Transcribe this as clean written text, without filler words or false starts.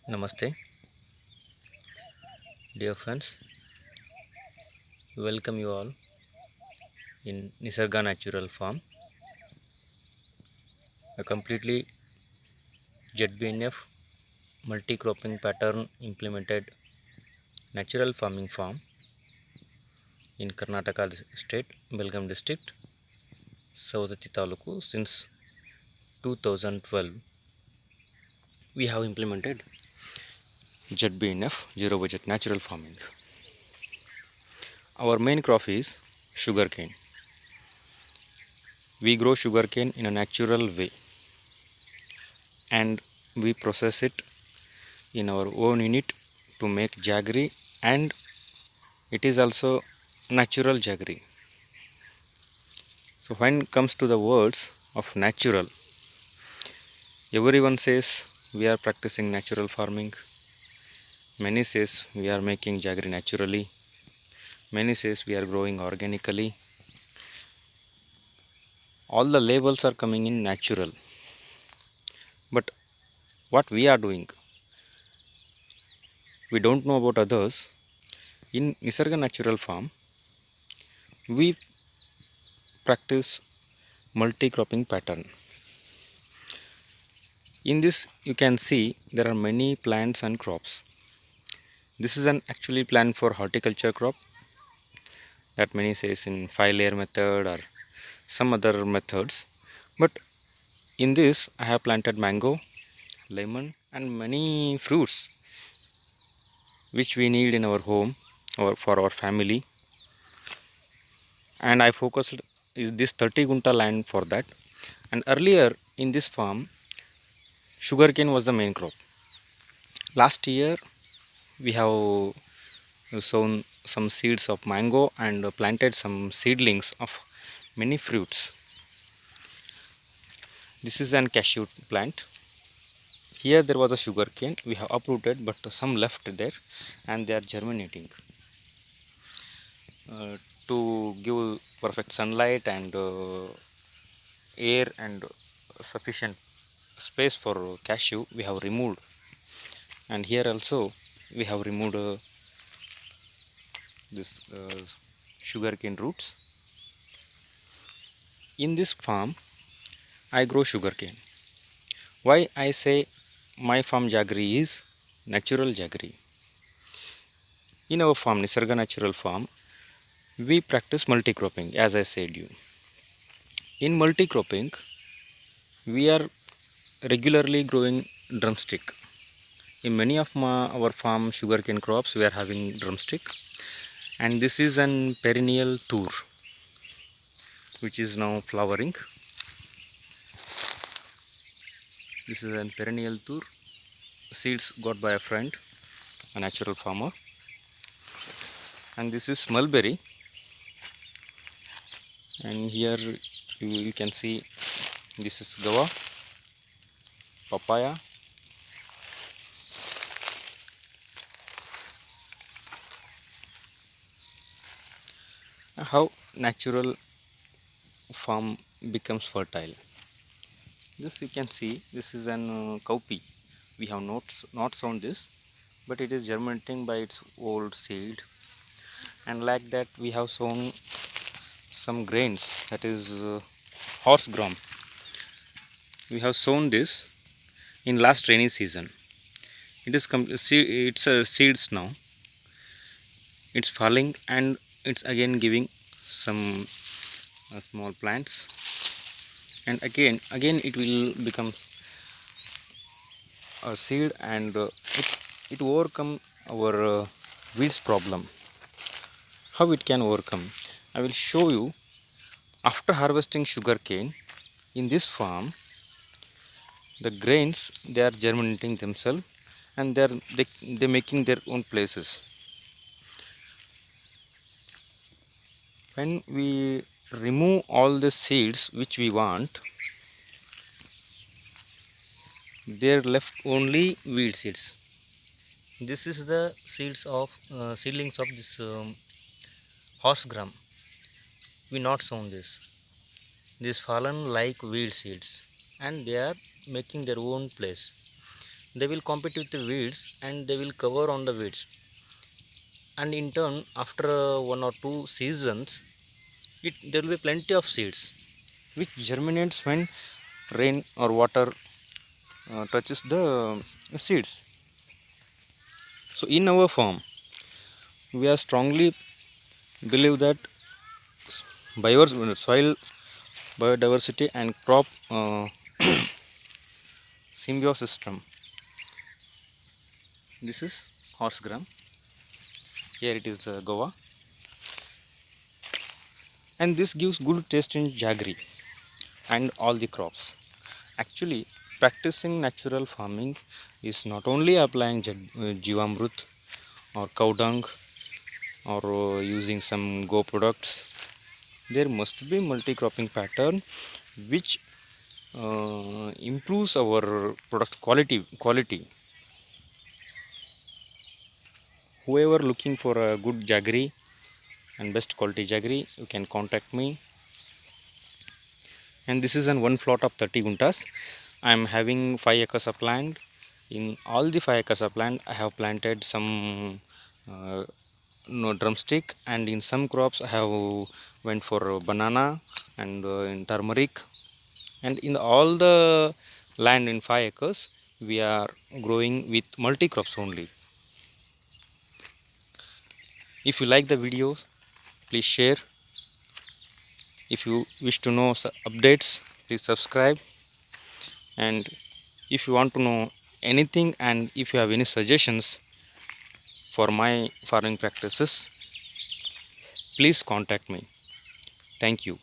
Namaste, dear friends. Welcome you all in Nisarga Natural Farm, a completely ZBNF multi-cropping pattern implemented natural farming farm in Karnataka state, Belgaum district, Saudati Taluku. Since 2012, we have implemented ZBNF zero budget natural farming. Our main crop is sugarcane. We grow sugarcane in a natural way and we process it in our own unit to make jaggery, and it is also natural jaggery. So when it comes to the words of natural, everyone says we are practicing natural farming, many says we are making jaggery naturally, many says we are growing organically. All the labels are coming in natural, but what we are doing, we don't know about others. In Nisarga Natural Farm, we practice multi-cropping pattern. In this you can see there are many plants and crops. This is an actually plan for horticulture crop that many says in 5 layer method or some other methods, but in this I have planted mango, lemon and many fruits which we need in our home or for our family, and I focused is this 30 gunta land for that. And earlier in this farm, sugarcane was the main crop. Last year we have sown some seeds of mango and planted some seedlings of many fruits. This is an cashew plant. Here there was a sugarcane we have uprooted, but some left there and they are germinating. To give perfect sunlight and air and sufficient space for cashew, we have removed, and here also we have removed this sugarcane roots. In this farm I grow sugarcane. Why I say my farm jaggery is natural jaggery? In our farm, Nisarga Natural Farm, we practice multi-cropping, as I said you. In multi-cropping, we are regularly growing drumstick. In many of our farm sugarcane crops, we are having drumstick, and this is an perennial tur, which is now flowering. This is an perennial tur, seeds got by a friend, a natural farmer. And this is mulberry, and here you can see this is guava, papaya, how natural farm becomes fertile. This you can see, this is an cowpea. We have not sown this, but it is germinating by its old seed, and like that we have sown some grains, that is horse gram. We have sown this in last rainy season. It is it's seeds now. It's falling and it's again giving some small plants, and again it will become a seed, and it overcome our weeds problem. How it can overcome, I will show you. After harvesting sugarcane in this farm, the grains, they are germinating themselves, and they making their own places. When we remove all the seeds which we want, there left only weed seeds. This is the seeds of seedlings of this horse gram. We not sown this. This fallen like weed seeds, and they are making their own place. they will compete with the weeds and they will cover on the weeds, and in turn after 1 or 2 seasons there will be plenty of seeds which germinates when rain or water touches the seeds. So in our farm we are strongly believe that soil biodiversity and crop symbiosis system. This is horse gram, here it is the guava, and this gives good taste in jaggery and all the crops. Actually, practicing natural farming is not only applying Jivamrut or cow dung or using some go products. There must be multi-cropping pattern which improves our product quality. Whoever looking for a good jaggery and best quality jaggery, you can contact me. And this is an one plot of 30 guntas. I am having 5 acres of land. In all the 5 acres of land I have planted some no drumstick, and in some crops I have went for banana and in turmeric, and in all the land in 5 acres we are growing with multi crops only. If you like the videos, please share. If you wish to know updates, please subscribe. And if you want to know anything and if you have any suggestions for my farming practices, please contact me. Thank you.